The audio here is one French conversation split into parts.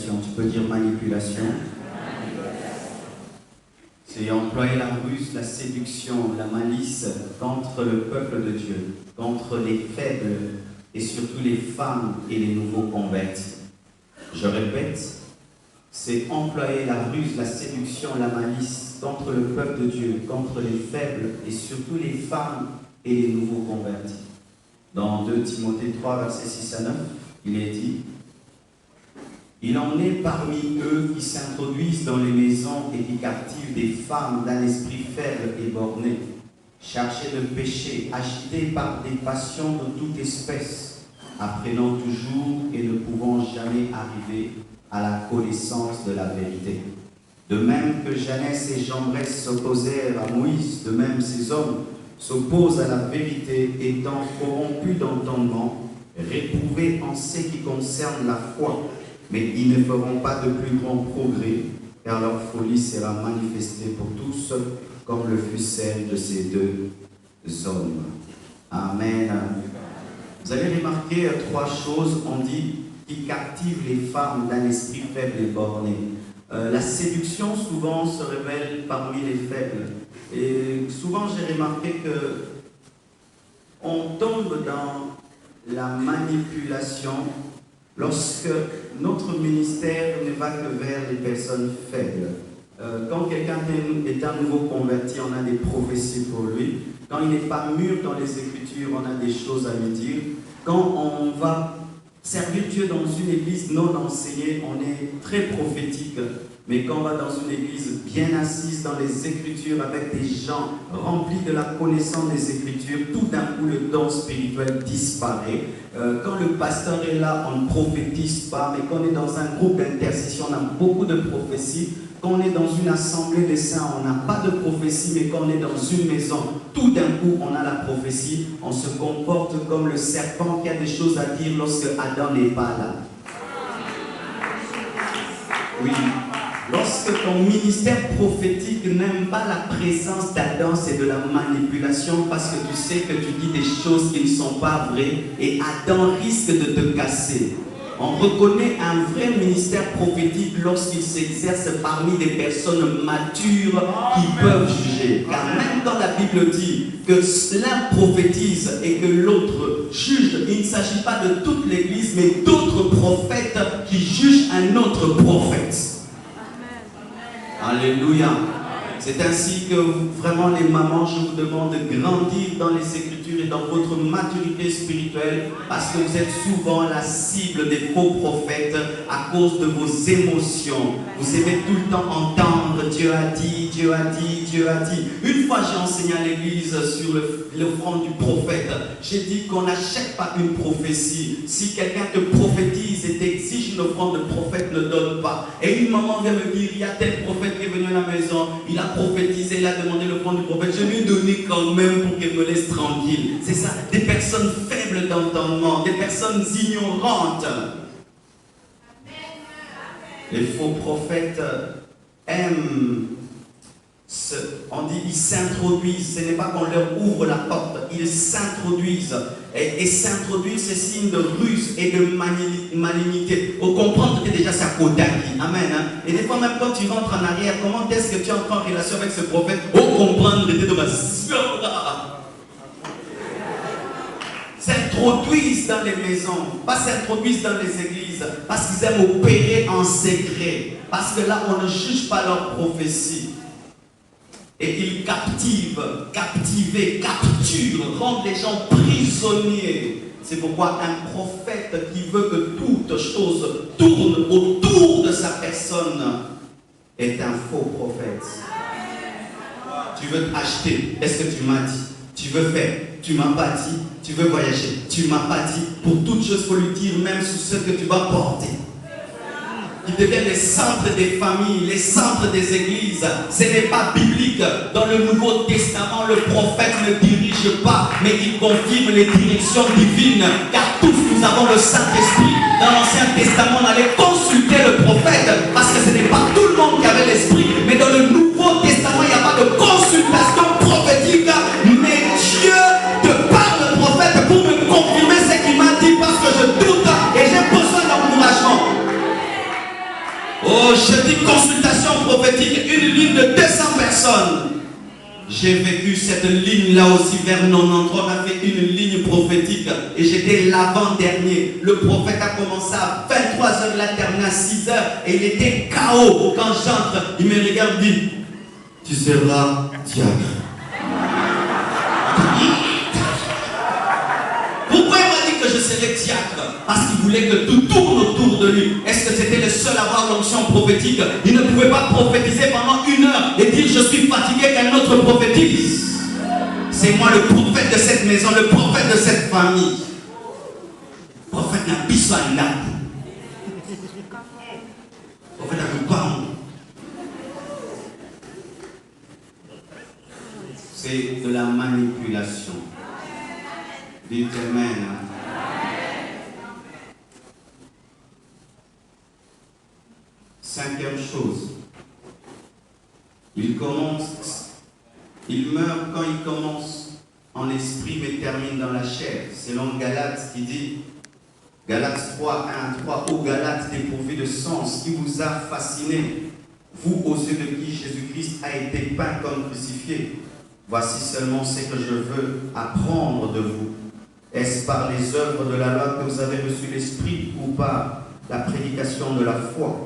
manipulation. Tu peux dire manipulation. C'est employer la ruse, la séduction, la malice contre le peuple de Dieu, contre les faibles et surtout les femmes et les nouveaux convertis. Je répète, c'est employer la ruse, la séduction, la malice contre le peuple de Dieu, contre les faibles et surtout les femmes et les nouveaux convertis. Dans 2 Timothée 3, versets 6 à 9, il est dit: il en est parmi eux qui s'introduisent dans les maisons et qui captivent des femmes d'un esprit faible et borné, chargées de péché, agitées par des passions de toute espèce, apprenant toujours et ne pouvant jamais arriver à la connaissance de la vérité. De même que Janès et Jambres s'opposèrent à Moïse, de même ces hommes s'opposent à la vérité, étant corrompus d'entendement, réprouvés en ce qui concerne la foi. Mais ils ne feront pas de plus grand progrès, car leur folie sera manifestée pour tous, comme le fut celle de ces 2 hommes. Amen. Vous avez remarqué 3 choses, on dit, qui captivent les femmes d'un esprit faible et borné. La séduction, souvent, se révèle parmi les faibles. Et souvent, j'ai remarqué que on tombe dans la manipulation lorsque notre ministère ne va que vers les personnes faibles. Quand quelqu'un est un nouveau converti, on a des prophéties pour lui. Quand il n'est pas mûr dans les Écritures, on a des choses à lui dire. Quand on va servir Dieu dans une église non enseignée, on est très prophétique. Mais quand on va dans une église bien assise dans les Écritures, avec des gens remplis de la connaissance des Écritures, tout d'un coup le don spirituel disparaît. Quand le pasteur est là, on ne prophétise pas, mais quand on est dans un groupe d'intercession, on a beaucoup de prophéties. Quand on est dans une assemblée des saints, on n'a pas de prophétie, mais quand on est dans une maison, tout d'un coup, on a la prophétie. On se comporte comme le serpent qui a des choses à dire lorsque Adam n'est pas là. Oui. Lorsque ton ministère prophétique n'aime pas la présence d'Adam, c'est de la manipulation parce que tu sais que tu dis des choses qui ne sont pas vraies et Adam risque de te casser. On reconnaît un vrai ministère prophétique lorsqu'il s'exerce parmi des personnes matures qui peuvent juger. Car même quand la Bible dit que l'un prophétise et que l'autre juge, il ne s'agit pas de toute l'Église, mais d'autres prophètes qui jugent un autre prophète. Alléluia. C'est ainsi que vraiment les mamans, je vous demande de grandir dans les Écritures et dans votre maturité spirituelle parce que vous êtes souvent la cible des faux prophètes à cause de vos émotions. Vous aimez tout le temps entendre Dieu a dit, Dieu a dit, Dieu a dit. Une fois j'ai enseigné à l'église sur l'offrande du prophète. J'ai dit qu'on n'achète pas une prophétie. Si quelqu'un te prophétise et t'exige une offrande, le prophète ne donne pas. Et une maman vient me dire, il y a tel prophète qui est venu à la maison, il a prophétisé, il a demandé l'offrande du prophète. Je lui ai donné quand même pour qu'elle me laisse tranquille. C'est ça, des personnes faibles d'entendement, des personnes ignorantes. Les faux prophètes aiment, on dit, ils s'introduisent. Ce n'est pas qu'on leur ouvre la porte, ils s'introduisent. Et s'introduire, c'est signe de ruse et de malignité. Au comprendre que déjà c'est à Kodaki. Amen. Hein? Et des fois, même quand tu rentres en arrière, comment est-ce que tu entres en relation avec ce prophète? Au comprendre que de ma s'introduisent dans les maisons, pas s'introduisent dans les églises, parce qu'ils aiment opérer en secret. Parce que là, on ne juge pas leur prophétie. Et ils captivent, capturent, rendent les gens prisonniers. C'est pourquoi un prophète qui veut que toute chose tourne autour de sa personne est un faux prophète. Tu veux t'acheter, est-ce que tu m'as dit? Tu veux faire, tu m'as pas dit. Tu veux voyager, tu m'as pas dit. Pour toute chose, il faut lui dire même sur ce que tu vas porter. Ils deviennent les centres des familles, les centres des églises. Ce n'est pas biblique. Dans le Nouveau Testament, le prophète ne dirige pas, mais il confirme les directions divines. Car tous nous avons le Saint-Esprit. Dans l'Ancien Testament, on allait consulter le prophète, parce que ce n'est pas tout le monde qui avait l'Esprit. Mais dans le Nouveau Testament, il n'y a pas de consultation prophétique. Mais Dieu te parle, le prophète, pour me confirmer ce qu'il m'a dit, parce que je doute et j'ai besoin d'encouragement. prophétique, une ligne de 200 personnes. J'ai vécu cette ligne-là aussi vers 90. On a fait une ligne prophétique et j'étais l'avant-dernier. Le prophète a commencé à 23h, il a terminé à 6h et il était KO. Quand j'entre, il me regarde et dit, tu seras diacre. Pourquoi il m'a dit que je serais diacre? Parce qu'il voulait que tout tourne autour de lui. Est-ce que c'était le seul à avoir l'onction prophétique? Il ne pouvait pas prophétiser pendant 1 heure et dire je suis fatigué qu'un autre prophétise. C'est moi le prophète de cette maison, le prophète de cette famille. Le prophète n'a pas besoin de là. Le prophète n'a pas. C'est de la manipulation. Dites Amen. Cinquième chose, il meurt quand il commence en esprit mais termine dans la chair. Selon Galates qui dit, Galates 3, 1 à 3, ô Galates dépourvus de sens, qui vous a fasciné, vous aux yeux de qui Jésus-Christ a été peint comme crucifié. Voici seulement ce que je veux apprendre de vous. Est-ce par les œuvres de la loi que vous avez reçu l'esprit ou par la prédication de la foi?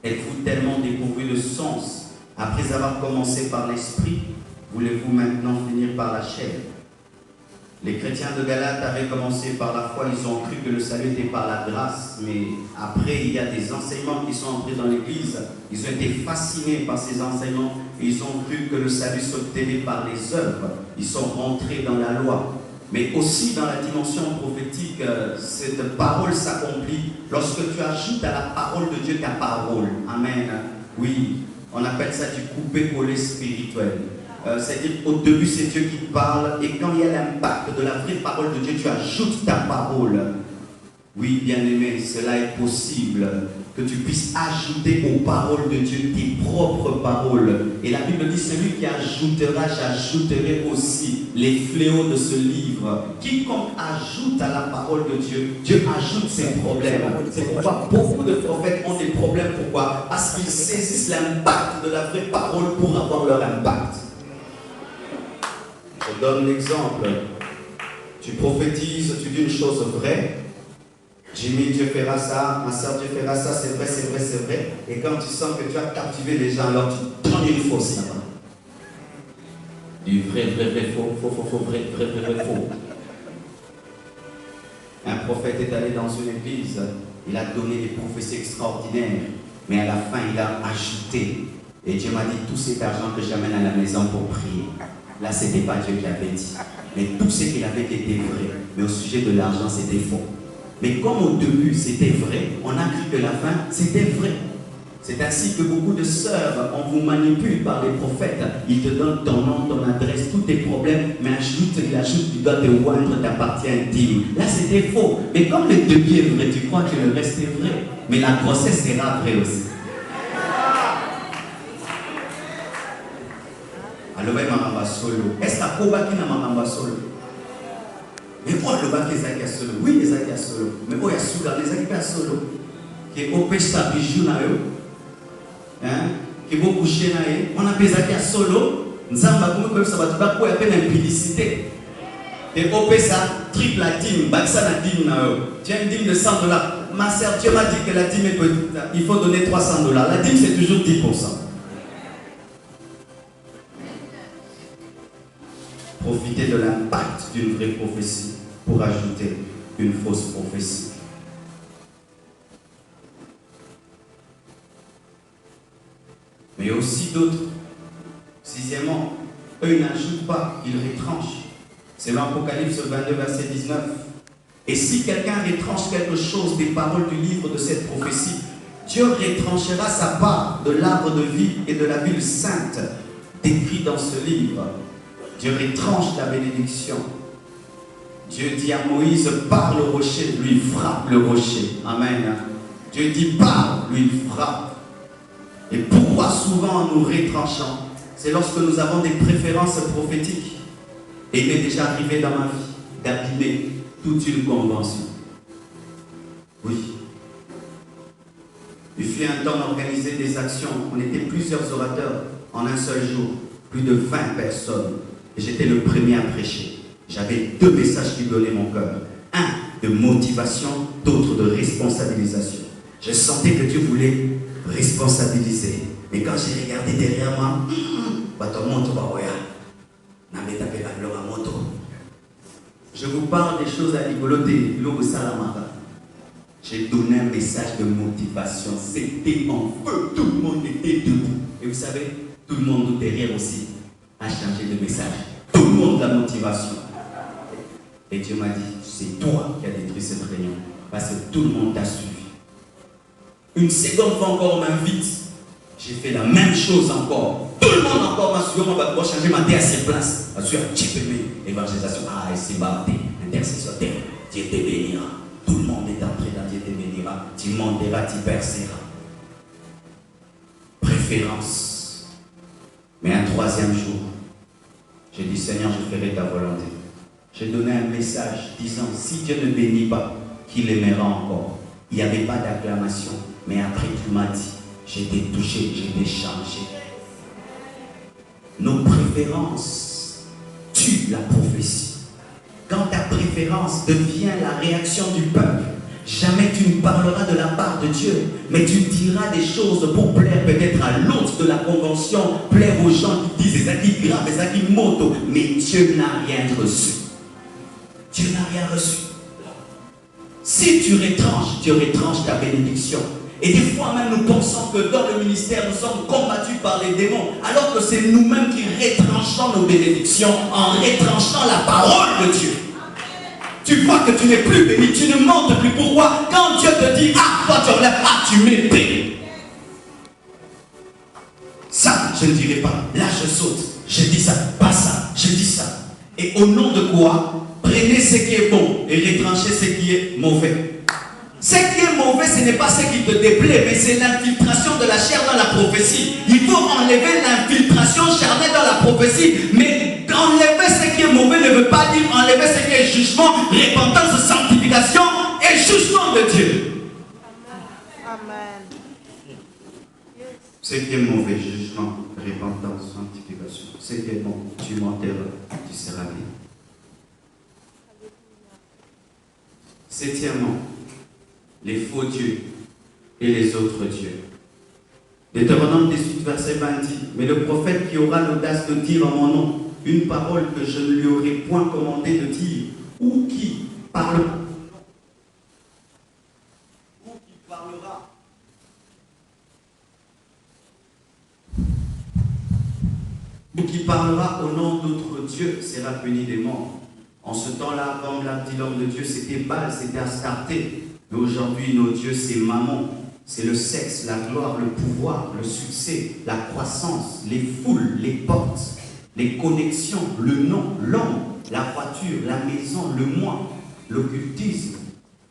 Êtes-vous tellement dépourvu de sens? Après avoir commencé par l'esprit, voulez-vous maintenant finir par la chair? Les chrétiens de Galate avaient commencé par la foi, ils ont cru que le salut était par la grâce, mais après il y a des enseignements qui sont entrés dans l'église, ils ont été fascinés par ces enseignements, et ils ont cru que le salut s'obtenait par les œuvres, ils sont rentrés dans la loi. Mais aussi dans la dimension prophétique, cette parole s'accomplit lorsque tu ajoutes à la parole de Dieu ta parole. Amen. Oui, on appelle ça du coupé-collé spirituel. C'est-à-dire qu'au début c'est Dieu qui parle et quand il y a l'impact de la vraie parole de Dieu, tu ajoutes ta parole. Oui, bien-aimé, cela est possible. Que tu puisses ajouter aux paroles de Dieu tes propres paroles. Et la Bible dit, celui qui ajoutera, j'ajouterai aussi les fléaux de ce livre. Quiconque ajoute à la parole de Dieu, Dieu ajoute ses problèmes. C'est pourquoi beaucoup de prophètes ont des problèmes. Pourquoi? Parce qu'ils saisissent l'impact de la vraie parole pour avoir leur impact. Je donne l'exemple. Tu prophétises, tu dis une chose vraie. Jimmy, Dieu fera ça, ma soeur, Dieu fera ça, c'est vrai, c'est vrai, c'est vrai. Et quand tu sens que tu as captivé les gens, alors tu prends une fausse là-bas. Du vrai, vrai, vrai, faux, faux, faux, faux, vrai, vrai, vrai, vrai, faux. Un prophète est allé dans une église, il a donné des prophéties extraordinaires, mais à la fin, il a ajouté. Et Dieu m'a dit, tout cet argent que j'amène à la maison pour prier. Là, ce n'était pas Dieu qui avait dit. Mais tout ce qu'il avait dit était vrai. Mais au sujet de l'argent, c'était faux. Mais comme au début c'était vrai, on a cru que la fin c'était vrai. C'est ainsi que beaucoup de sœurs, on vous manipule par les prophètes. Ils te donnent ton nom, ton adresse, tous tes problèmes, mais il ajoute, tu dois te oindre ta partie intime. Là c'était faux. Mais comme le début est vrai, tu crois que le reste est vrai. Mais la grossesse sera vraie aussi. Alors, Maramba Solo. Est-ce que tu as Maramba Solo? Mais quoi le bac est à solo? Oui, les à solo. Mais quoi il y a Soudan, les à solo? Qui est au pêche bijou na yo. Hein? Qui est beau coucher na yo. On a des à solo. Nous avons comme ça va pas quoi il y a peine impudicité. Et au pêche triple la dîme, baxa la dîme na yo. Tu as une dîme de $100. Ma sœur, tu m'as dit que la dîme est petite. Il faut donner $300. La dîme c'est toujours 10%. Profiter de l'impact d'une vraie prophétie pour ajouter une fausse prophétie. Mais il y a aussi d'autres. Sixièmement, eux n'ajoutent pas, ils retranchent. C'est l'Apocalypse 22, verset 19. Et si quelqu'un retranche quelque chose des paroles du livre de cette prophétie, Dieu retranchera sa part de l'arbre de vie et de la ville sainte décrit dans ce livre. Dieu retranche la bénédiction. Dieu dit à Moïse, parle au rocher, lui frappe le rocher. Amen. Dieu dit, parle, lui frappe. Et pourquoi souvent nous retranchons? C'est lorsque nous avons des préférences prophétiques. Et il est déjà arrivé dans ma vie d'abîmer toute une convention. Oui. Il fut un temps d'organiser des actions. On était plusieurs orateurs en un seul jour, plus de 20 personnes. Et j'étais le premier à prêcher. J'avais 2 messages qui donnaient mon cœur. Un de motivation, d'autre de responsabilisation. Je sentais que Dieu voulait responsabiliser. Mais quand j'ai regardé derrière moi, je vous parle des choses à rigoloter. J'ai donné un message de motivation. C'était en feu. Tout le monde était debout. Et vous savez, tout le monde derrière aussi a changé de message. Tout le monde la motivation. Et Dieu m'a dit, c'est toi qui as détruit cette réunion. Parce que tout le monde t'a suivi. Une seconde fois encore, on m'invite. J'ai fait la même chose encore. Tout le monde encore m'a suivi. On va pouvoir changer ma tête à ses places. Je suis un petit peu l'évangélisation. Ah, et c'est bapté. Intercession. Dieu te bénira. Tout le monde est entré dans Dieu te bénira. Tu monteras, tu perceras. Préférence. Mais un 3e jour, j'ai dit, Seigneur, je ferai ta volonté. J'ai donné un message disant, si Dieu ne bénit pas, qu'il aimera encore. Il n'y avait pas d'acclamation. Mais après, tu m'as dit, j'étais touché, j'étais changé. Nos préférences tuent la prophétie. Quand ta préférence devient la réaction du peuple, jamais tu ne parleras de la part de Dieu, mais tu diras des choses pour plaire peut-être à l'autre de la convention, plaire aux gens qui disent, ça qui grave, ça qui moto, mais Dieu n'a rien reçu. Dieu n'a rien reçu. Si tu retranches ta bénédiction. Et des fois même nous pensons que dans le ministère nous sommes combattus par les démons, alors que c'est nous-mêmes qui retranchons nos bénédictions en retranchant la parole de Dieu. Tu vois que tu n'es plus béni, tu ne montes plus. Pourquoi? Quand Dieu te dit, ah, toi tu enlèves, ah, tu mets béni. Ça, je ne dirai pas. Là, je saute. Je dis ça, pas ça, je dis ça. Et au nom de quoi? Prenez ce qui est bon et retranchez ce qui est mauvais. Ce qui est mauvais, ce n'est pas ce qui te déplaît, mais c'est l'infiltration de la chair dans la prophétie. Il faut enlever l'infiltration charnelle dans la prophétie. Mais enlever ce qui est mauvais ne veut pas dire enlever ce qui est jugement, repentance, sanctification et jugement de Dieu. Amen. Ce qui est mauvais, jugement, repentance, sanctification. Ce qui est bon, tu m'enterras, tu seras bien. 7e, les faux dieux et les autres dieux. Deutéronome 18, verset 20 dit, mais le prophète qui aura l'audace de dire en mon nom une parole que je ne lui aurai point commandé de dire, ou qui parlera, au nom d'autres dieux sera puni des morts. En ce temps-là, comme l'a dit l'homme de Dieu, c'était Baal, c'était Astarté. Mais aujourd'hui, nos dieux, c'est Mammon. C'est le sexe, la gloire, le pouvoir, le succès, la croissance, les foules, les portes, les connexions, le nom, l'homme, la voiture, la maison, le moi, l'occultisme.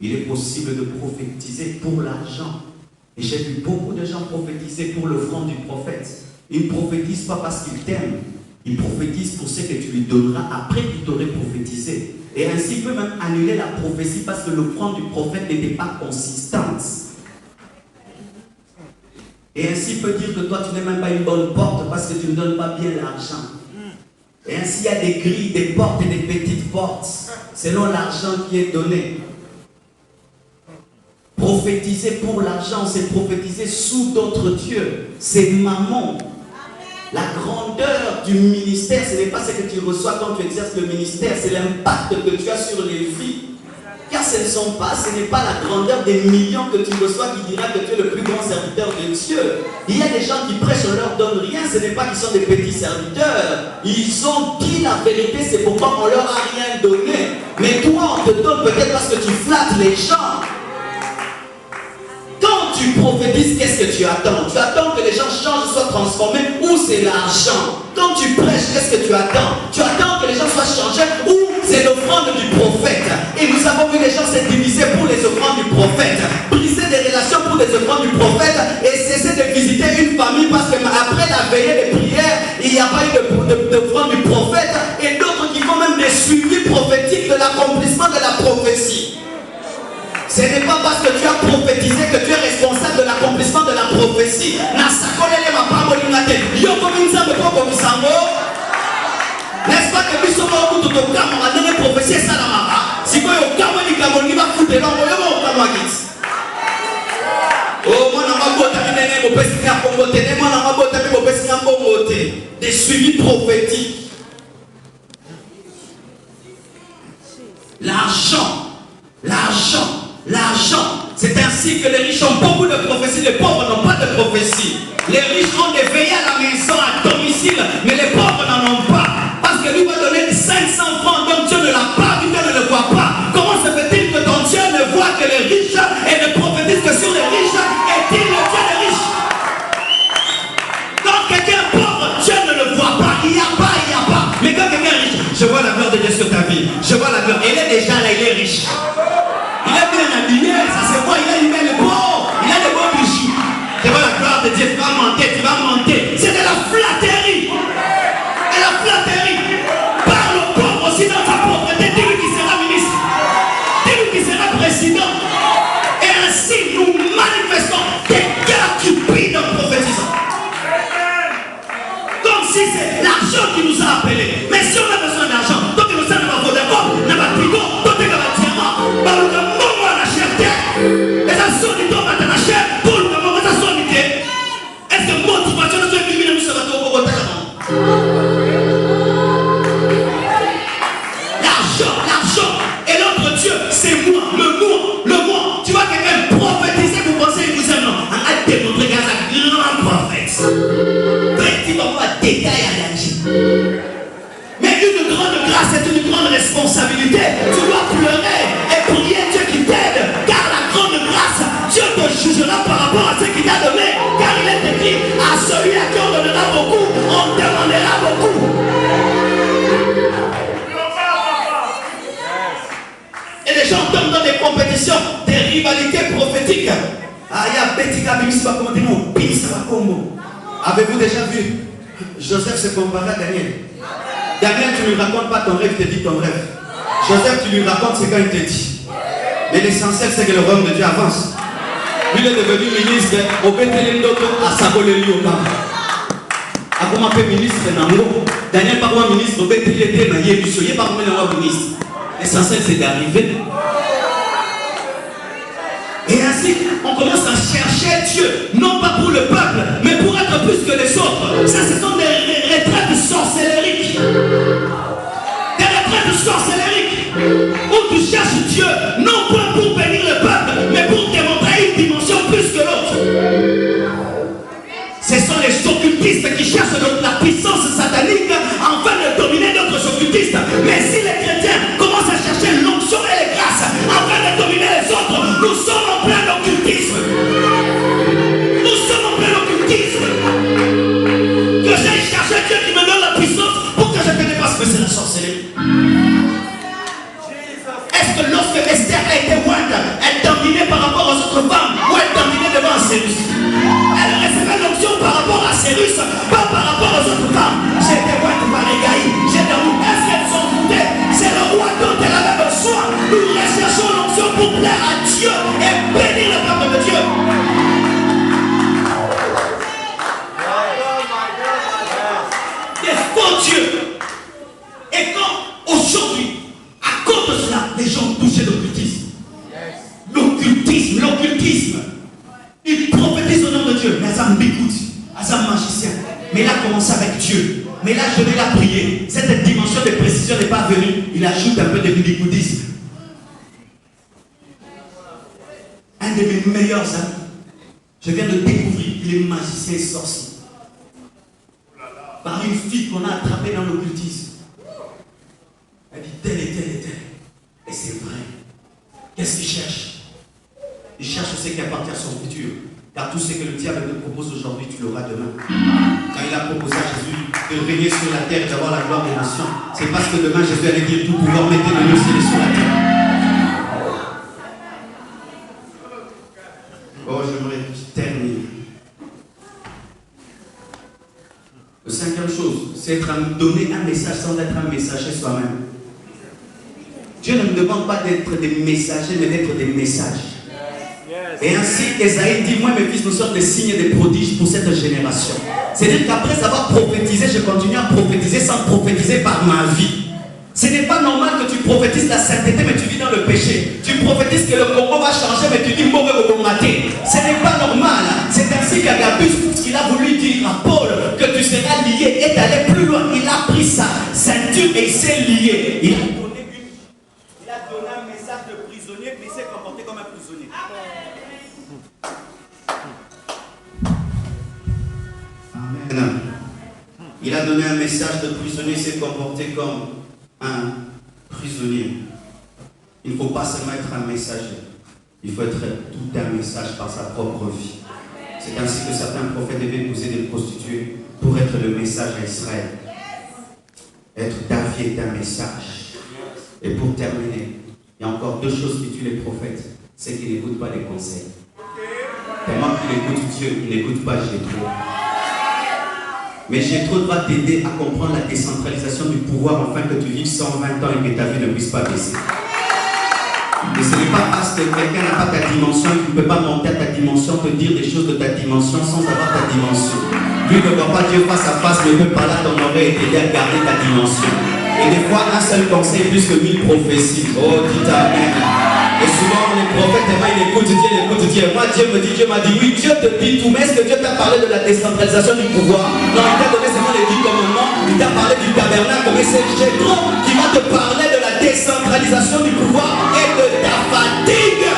Il est possible de prophétiser pour l'argent. Et j'ai vu beaucoup de gens prophétiser pour le front du prophète. Ils ne prophétisent pas parce qu'ils t'aiment. Ils prophétisent pour ce que tu lui donneras après qu'il t'aurait prophétisé. Et ainsi, il peut même annuler la prophétie parce que l'offrande du prophète n'était pas consistante. Et ainsi, il peut dire que toi, tu n'es même pas une bonne porte parce que tu ne donnes pas bien l'argent. Et ainsi, il y a des grilles, des portes et des petites portes selon l'argent qui est donné. Prophétiser pour l'argent, c'est prophétiser sous d'autres dieux. C'est Mammon. La grandeur du ministère, ce n'est pas ce que tu reçois quand tu exerces le ministère, c'est l'impact que tu as sur les vies. Car ce n'est pas la grandeur des millions que tu reçois qui dira que tu es le plus grand serviteur de Dieu. Il y a des gens qui prêchent, on ne leur donne rien, ce n'est pas qu'ils sont des petits serviteurs. Ils ont dit la vérité, c'est pourquoi on ne leur a rien donné. Mais toi, on te donne peut-être parce que tu flattes les gens. Quand tu prophétises, qu'est-ce que tu attends? Tu attends que les gens changent, soient transformés, ou c'est l'argent? Quand tu prêches, qu'est-ce que tu attends? Tu attends que les gens soient changés, ou c'est l'offrande du prophète? Et nous avons vu les gens se diviser pour les offrandes du prophète, briser des relations pour les offrandes du prophète, et cesser de visiter une famille parce qu'après la veillée de prière, il n'y a pas eu d'offrande du prophète, et d'autres qui font même des suivis prophétiques de l'accomplissement de la prophétie. Ce n'est pas parce que tu as prophétisé que tu es responsable de l'accomplissement de la prophétie. N'est-ce pas que nous sommes au bout de ton cas, on a donné prophétie ça la mara. Si vous avez au cas où il y a un va foutre là, on va au oh, moi, je vais des suivis prophétiques. L'argent. C'est ainsi que les riches ont beaucoup de prophéties, les pauvres n'ont pas de prophéties. Les riches ont des veillées à la maison, à domicile, mais les pauvres n'en ont pas. Parce que lui va donner 500 francs, donc Dieu ne l'a pas vu, Dieu ne le voit pas. Comment se fait-il que ton Dieu ne voit que les riches et ne prophétise que sur les riches et dit le Dieu des riches? Quand quelqu'un est pauvre, Dieu ne le voit pas. Il n'y a pas. Mais quand quelqu'un est riche, je vois la gloire de Dieu sur ta vie. Je vois la gloire. Il est déjà là, il est riche. Il est bien habillé, ça se voit, il a une belle peau, il a de beaux bijoux. Tu vois la gloire de Dieu, tu vas monter. C'est de la flatterie. Et la flatterie. Parle au pauvre aussi dans ta pauvreté. Dis-lui qui sera ministre. Dis-lui qui sera président. Et ainsi, nous manifestons des cœurs qui brillent en prophétisant. Comme si c'est l'argent qui nous a appelés. Mais si on a besoin d'argent, donc nous sommes dans vos d'accord, dans votre frigo, dans votre diamant, dans le monde, on a acheté. Et ça sonne, il tombe à ta chair, pour le moment, ça sonne. Est-ce que motivation de ce qui vient de nous faire au côté là-bas? L'argent. Et l'autre Dieu, c'est moi, le moi. Tu vois quelqu'un prophétiser, vous pensez que vous aimez, non? On a démontré qu'un grand prophète. Petit moment, détail à l'agir. Mais une grande grâce est une grande responsabilité. Tu dois pleurer et prier Dieu qui t'aide. Car la grande grâce, Dieu te jugera par rapport à ce qu'il t'a donné. Car il est écrit, à celui à qui on donnera beaucoup, on demandera beaucoup. Et les gens tombent dans des compétitions, des rivalités prophétiques. Avez-vous déjà vu Joseph se comparer à Daniel? Daniel, tu ne lui racontes pas ton rêve, il te dit ton rêve. Joseph, tu lui racontes ce qu'il te dit. Mais l'essentiel, c'est que le royaume de Dieu avance. Lui, il est devenu ministre au Bethléem à Saboleli au Bam. A comment fait ministre Nango? Daniel, par contre, ministre au Bethléem, il est par contre ministre. L'essentiel, c'est d'arriver. Et ainsi, on commence à chercher Dieu, non pas pour le peuple, mais pour être plus que les autres. Ça, ce sont des retraites sorcellériques. Des retraites sorcellériques où tu cherches Dieu, non pas pour bénir le peuple, mais pour démontrer une dimension plus que l'autre. Ce sont les occultistes qui cherchent la puissance satanique afin de dominer d'autres occultistes. Mais si les chrétiens commencent à chercher l'onction et les grâces afin de dominer les autres, nous sommes en plein occultisme. Nous sommes en plein occultisme. Que j'aille chercher Dieu qui me donne la puissance pour que je ne dépasse que c'est la sorcellerie. Est-ce que lorsque Esther a été mointe, elle dominait par rapport aux autres femmes ou elle dominait devant Cyrus? Elle recevait l'onction par rapport à Cyrus, pas par rapport aux autres femmes. J'ai été mointe par Égaï, j'ai dormi. Est-ce qu'elles sont foutées? C'est le roi dont elle avait besoin. Nous recherchons l'onction pour plaire à Dieu et bénir le peuple de Dieu. Des faux dieux. Et quand aujourd'hui, à cause de cela, les gens touchent l'occultisme. L'occultisme. Ils prophétisent au nom de Dieu. Mais Azam m'écoute. Azam magicien. Mais il a commencé avec Dieu. Mais là, je vais la prier. Cette dimension de précision n'est pas venue. Il ajoute un peu de ridicoulisme. Un de mes meilleurs amis. Je viens de découvrir qu'il est magicien et sorcier. Par une fille qu'on a attrapée dans l'occultisme. Elle dit tel et tel et tel. Et c'est vrai. Qu'est-ce qu'il cherche? Il cherche ce qui appartient à son futur. Car tout ce que le diable te propose aujourd'hui, tu l'auras demain. Quand il a proposé à Jésus de régner sur la terre et d'avoir la gloire des nations, c'est parce que demain Jésus allait dire tout pouvoir mettre de nous sur la terre. Oh, j'aimerais terminer. La cinquième chose, c'est donner un message sans être un messager soi-même. Dieu ne nous demande pas d'être des messagers, mais d'être des messages. Et ainsi, Esaïe dit, moi mes fils, nous sommes des signes et des prodiges pour cette génération. C'est-à-dire qu'après avoir prophétisé, je continue à prophétiser sans prophétiser par ma vie. Ce n'est pas normal que tu prophétises la sainteté, mais tu vis dans le péché. Tu prophétises que le Congo va changer, mais tu dis mauvais au maté. Ce n'est pas normal. C'est ainsi qu'Agabus, qu'il a voulu dire à Paul que tu seras lié et d'aller plus loin. Il a pris sa ceinture et il s'est lié. Il a donné un message de prisonnier, mais il s'est comporté comme un prisonnier. Amen. Il a donné un message de prisonnier, il s'est comporté comme un prisonnier. Il ne faut pas seulement être un messager, il faut être tout un message par sa propre vie. C'est ainsi que certains prophètes devaient épouser des prostituées pour être le message à Israël. Être David est un message. Et pour terminer, il y a encore deux choses qui tuent les prophètes. C'est qu'ils n'écoutent pas les conseils. Tellement qu'ils écoutent Dieu, ils n'écoutent pas Jétro. Mais Jétro va t'aider à comprendre la décentralisation du pouvoir afin que tu vives 120 ans et que ta vie ne puisse pas baisser. Et ce n'est pas parce que quelqu'un n'a pas ta dimension qu'il ne peut pas monter à ta dimension, te dire des choses de ta dimension sans avoir ta dimension. Lui ne voit pas Dieu face à face, mais peut parler à ton oreille et t'aider à garder ta dimension. Et des fois, un seul conseil plus que 1000 prophéties. Oh, dis Amen. Et souvent, les prophètes, ils écoutent Dieu. Moi, Dieu me dit, Dieu m'a dit, oui, Dieu te dit tout, mais est-ce que Dieu t'a parlé de la décentralisation du pouvoir? Non, il t'a donné seulement les 10 commandements, il t'a parlé du tabernacle, mais c'est Jétro qui va te parler de la décentralisation du pouvoir et de ta fatigue.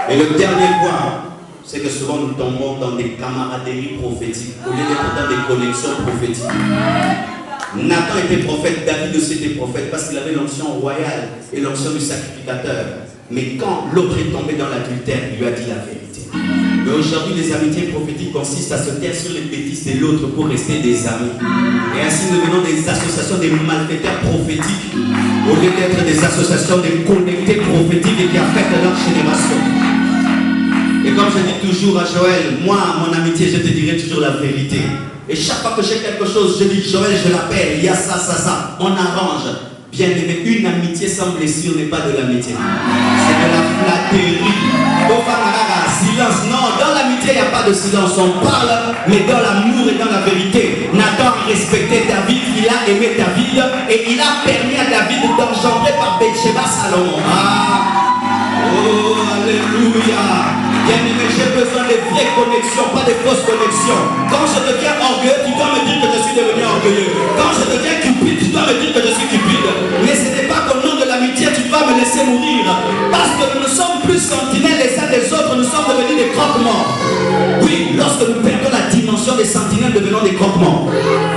Et le dernier point, c'est que souvent nous tombons dans des camaraderies prophétiques au lieu d'être dans des connexions prophétiques. Nathan était prophète, David aussi était prophète parce qu'il avait l'onction royale et l'onction du sacrificateur. Mais quand l'autre est tombé dans l'adultère, il lui a dit la vérité. Mais aujourd'hui, les amitiés prophétiques consistent à se taire sur les bêtises de l'autre pour rester des amis. Et ainsi, nous devenons des associations des malfaiteurs prophétiques au lieu d'être des associations des connectés prophétiques et qui affectent leur génération. Et comme je dis toujours à Joël, moi, mon amitié, je te dirai toujours la vérité. Et chaque fois que j'ai quelque chose, je dis Joël, je l'appelle, il y a ça, on arrange. Bien aimé, une amitié sans blessure n'est pas de l'amitié. C'est de la flatterie. Silence, non, dans l'amitié, il n'y a pas de silence. On parle, mais dans l'amour et dans la vérité. Nathan a respecté David, il a aimé David, et il a permis à David d'engendrer par Bathsheba Salomon. Oh, alléluia. Bien aimé, j'ai besoin de vraies connexions, pas de fausses connexions. Quand je deviens orgueilleux, tu dois me dire que je suis devenu orgueilleux. Quand je deviens cupide, tu dois me dire que je suis cupide. Mais ce n'est pas qu'au nom de l'amitié, tu dois me laisser mourir. Parce que nous ne sommes plus sentinelles les uns des autres, nous sommes devenus des croque-morts. Oui, lorsque nous perdons la dimension des sentinelles, devenons des croque-morts.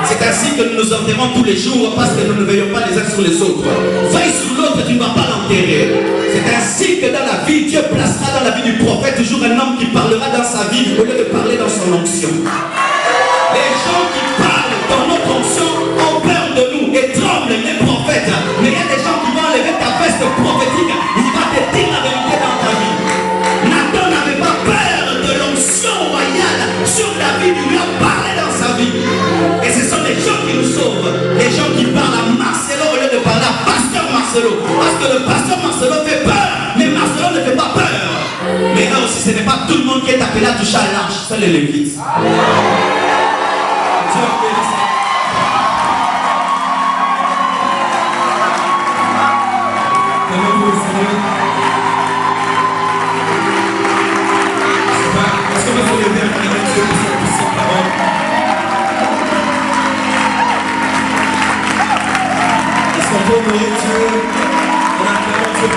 C'est ainsi que nous nous enterrons tous les jours parce que nous ne veillons pas les uns sur les autres. Veille sur l'autre, tu ne vas pas l'enterrer. C'est ainsi que dans la vie, Dieu placera dans la vie du prophète toujours un homme qui parlera dans sa vie au lieu de parler dans son onction. Les gens qui parlent dans notre onction ont peur de nous et tremblent, les prophètes. Mais il y a des gens qui vont enlever ta veste prophétique, il va te dire la vérité dans ta vie. Nathan n'avait pas peur de l'onction royale sur David, il lui a parlé dans sa vie. Et ce sont les gens qui nous sauvent, les gens qui parlent à Marcelo au lieu de parler à Pasteur Marcelo. Parce que le Pasteur Marcelo fait peur, mais Marcelo ne fait pas peur. Mais là aussi, ce n'est pas tout le monde qui est appelé à toucher à l'arche, c'est les Lévites. Est-ce qu'on peut honorer Dieu? On acclame Dieu.